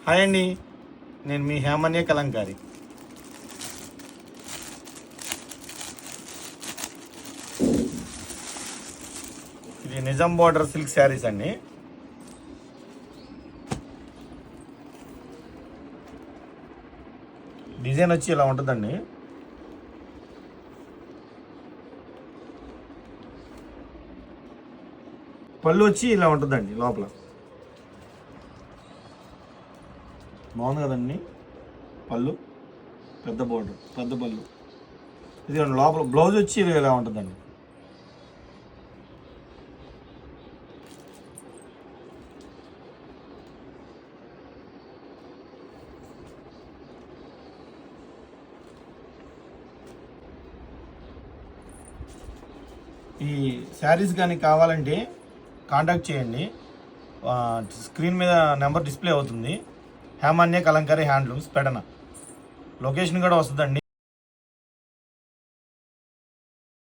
Hi అండి, నేను మీ హేమన్య కలంకారి. ఇది నిజాం బార్డర్ సిల్క్ శారీస్ అండి. డిజైన్ వచ్చి ఇలా ఉంటుందండి. పళ్ళు వచ్చి ఇలా ఉంటుందండి. లోపల బాగుంది కదండి. పళ్ళు పెద్ద బోర్డర్, పెద్ద పళ్ళు. ఇది లోపల బ్లౌజ్ వచ్చి ఇలా ఉంటుందండి. ఈ శారీస్ కానీ కావాలంటే కాంటాక్ట్ చేయండి. స్క్రీన్ మీద నెంబర్ డిస్ప్లే అవుతుంది. హేమన్య కలంకారీ హ్యాండ్లూమ్స్, పెడన. లొకేషన్ కూడా వస్తుందండి.